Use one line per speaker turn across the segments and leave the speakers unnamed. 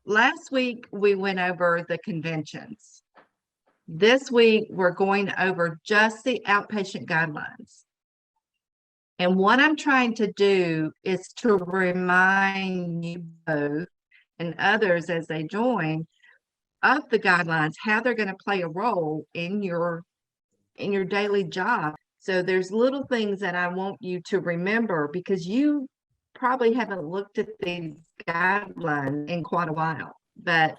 last week we went over the conventions. This week we're going over just the outpatient guidelines. And what I'm trying to do is to remind you both and others as they join of the guidelines, how they're going to play a role in your daily job. So there's little things that I want you to remember, because you probably haven't looked at these guidelines in quite a while. But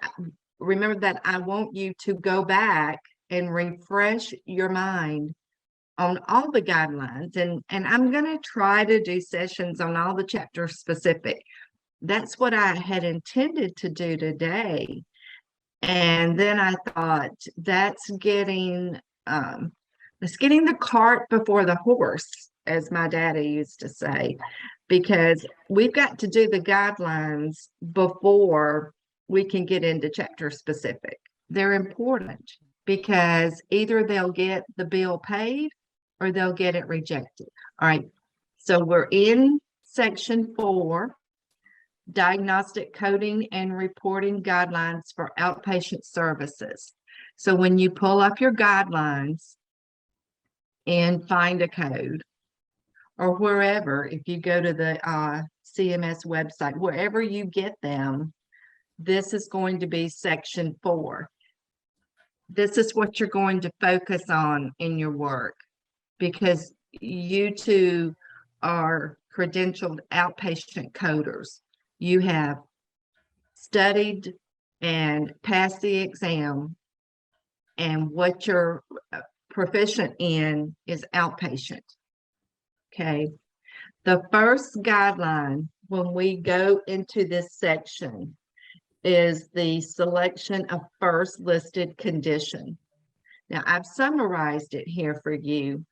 remember that I want you to go back and refresh your mind on all the guidelines. And I'm going to try to do sessions on all the chapter specific. That's what I had intended to do today. And then I thought that's getting the cart before the horse, as my daddy used to say, because we've got to do the guidelines before we can get into chapter specific. They're important because either they'll get the bill paid or they'll get it rejected. All right, so we're in section 4, Diagnostic Coding and Reporting Guidelines for Outpatient Services. So when you pull up your guidelines and find a code, or wherever, if you go to the CMS website, wherever you get them, this is going to be section 4. This is what you're going to focus on in your work, because you two are credentialed outpatient coders. You have studied and passed the exam, and what you're proficient in is outpatient. Okay. The first guideline when we go into this section is the selection of first listed condition. Now, I've summarized it here for you.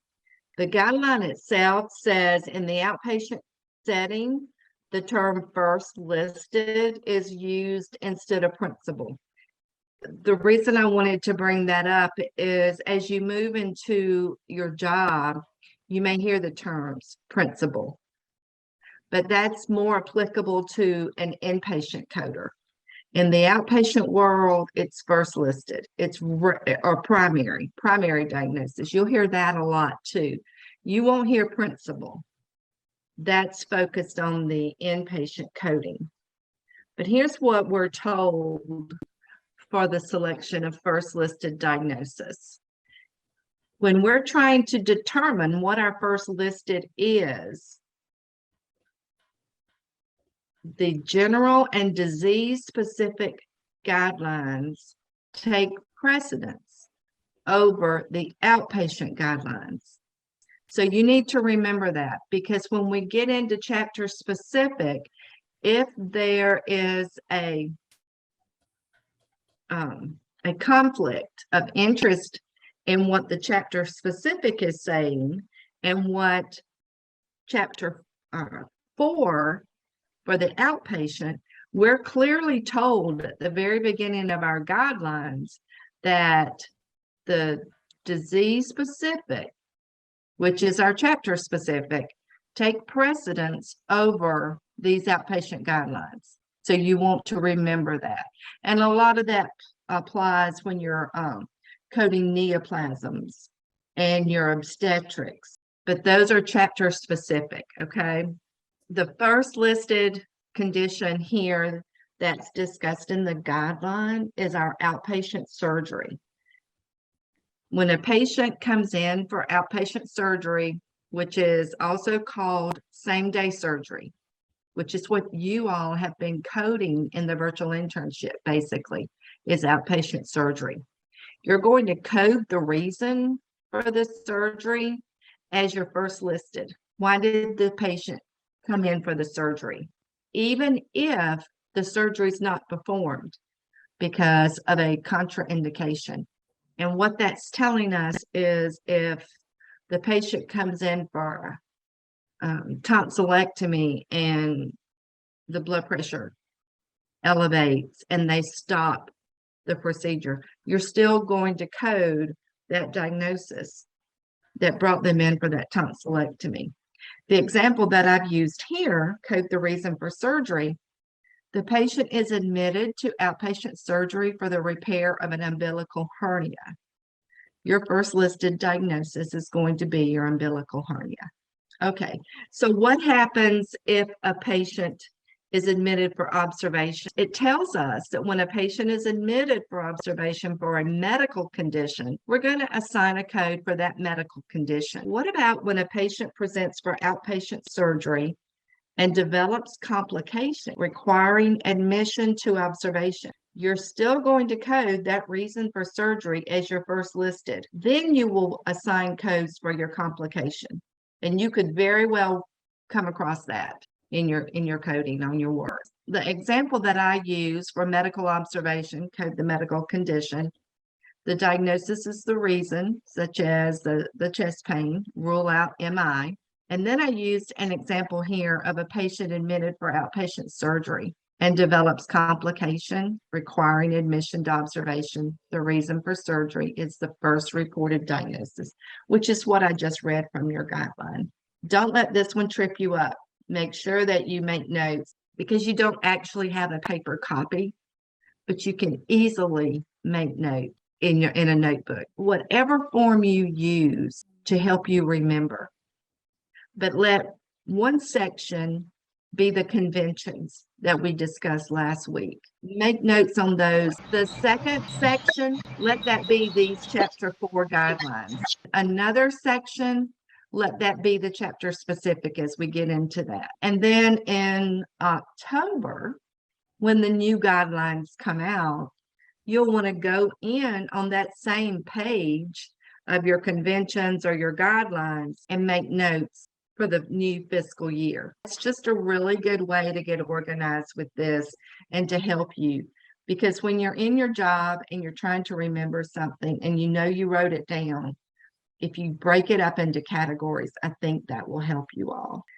The guideline itself says in the outpatient setting, the term first listed is used instead of principal. The reason I wanted to bring that up is as you move into your job, you may hear the terms principal, but that's more applicable to an inpatient coder. In the outpatient world, it's first listed. It's or primary diagnosis. You'll hear that a lot too. You won't hear principal. That's focused on the inpatient coding. But here's what we're told for the selection of first listed diagnosis. When we're trying to determine what our first listed is, the general and disease-specific guidelines take precedence over the outpatient guidelines. So you need to remember that, because when we get into chapter specific, if there is a conflict of interest in what the chapter specific is saying and what chapter 4 for the outpatient, we're clearly told at the very beginning of our guidelines that the disease specific, which is our chapter specific, take precedence over these outpatient guidelines. So you want to remember that. And a lot of that applies when you're coding neoplasms and your obstetrics, but those are chapter specific, okay? The first listed condition here that's discussed in the guideline is our outpatient surgery. When a patient comes in for outpatient surgery, which is also called same-day surgery, which is what you all have been coding in the virtual internship, basically, is outpatient surgery. You're going to code the reason for the surgery as your first listed. Why did the patient come in for the surgery? Even if the surgery is not performed because of a contraindication. And what that's telling us is if the patient comes in for tonsillectomy and the blood pressure elevates and they stop the procedure, you're still going to code that diagnosis that brought them in for that tonsillectomy. The example that I've used here, code the reason for surgery, The patient is admitted to outpatient surgery for the repair of an umbilical hernia. Your first listed diagnosis is going to be your umbilical hernia. Okay, so what happens if a patient is admitted for observation? It tells us that when a patient is admitted for observation for a medical condition, we're going to assign a code for that medical condition. What about when a patient presents for outpatient surgery and develops complication requiring admission to observation? You're still going to code that reason for surgery as your first listed. Then you will assign codes for your complication. And you could very well come across that in your coding on your work. The example that I use for medical observation, code the medical condition. The diagnosis is the reason, such as the chest pain, rule out MI. And then I used an example here of a patient admitted for outpatient surgery and develops complication requiring admission to observation. The reason for surgery is the first reported diagnosis, which is what I just read from your guideline. Don't let this one trip you up. Make sure that you make notes because you don't actually have a paper copy, but you can easily make notes in a notebook, whatever form you use to help you remember. But let one section be the conventions that we discussed last week. Make notes on those. The second section, let that be these chapter 4 guidelines. Another section, let that be the chapter specific as we get into that. And then in October, when the new guidelines come out, you'll want to go in on that same page of your conventions or your guidelines and make notes for the new fiscal year. It's just a really good way to get organized with this and to help you. Because when you're in your job and you're trying to remember something and you know you wrote it down, if you break it up into categories, I think that will help you all.